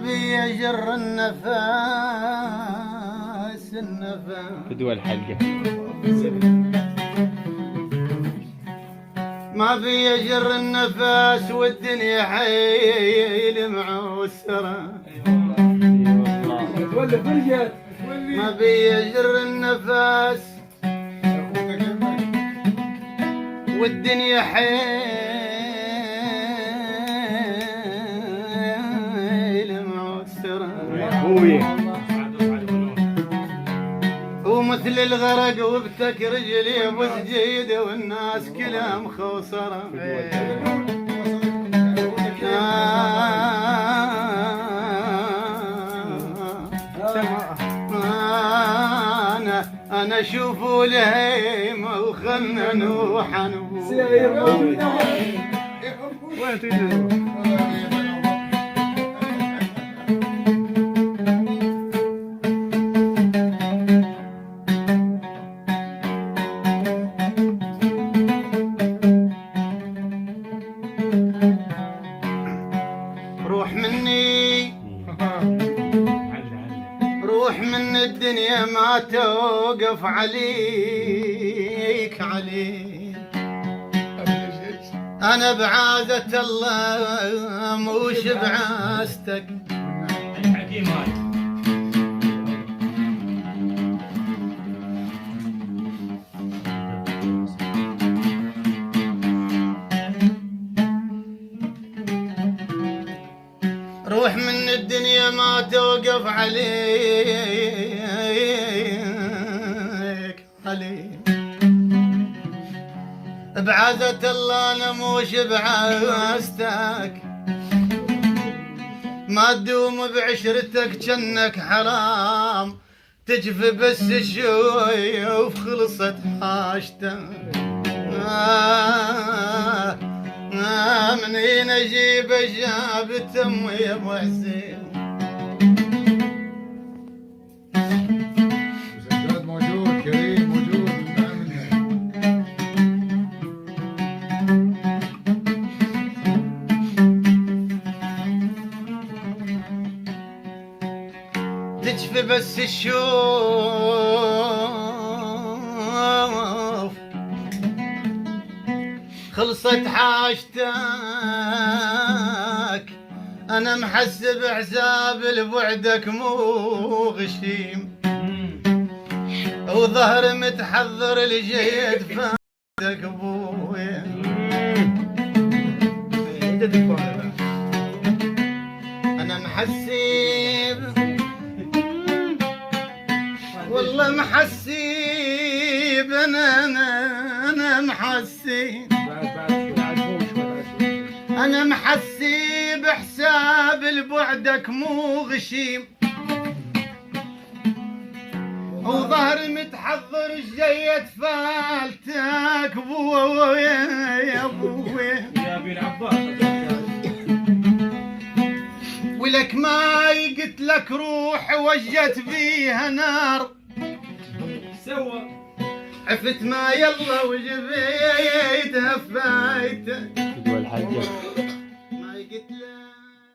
بيجر النفس فدوى الحلقة ما بيجر النفس والدنيا حيل معسرة ما بيجر النفس والدنيا حيل معسرة ومثل الغرق وبتك رجلي وسجيده والناس كلها مخوصرة أنا شوفوا الهيمة وخلنا نروح نبوح روح مني روح من الدنيا ما توقف عليك أنا بعادة الله موش بعاستك روح من الدنيا ما توقف عليك بعزة الله نموش بعزتك ما تدوم بعشرتك جنك حرام تجفي بس شوي وخلصت حاجتك منين اجيب جابت امي يا ابو حسين مسجلات موجود كريم موجود تجفي بس الشوف خلصت حاجتك انا محسب حساب لبعدك مو غشيم وظهر متحضر لجيت فادك ابويا انا محسب والله محسب انا محسب أنا محسب حساب لبعدك مو غشيم وظهر متحضر جيت فالتك بويا يا بويا يا ابي العباس ولك ما قلت لك روح وجت بيها نار سوى عفت ما يلا وجبيت هفايتك فدوى الحلقة ما قلت لك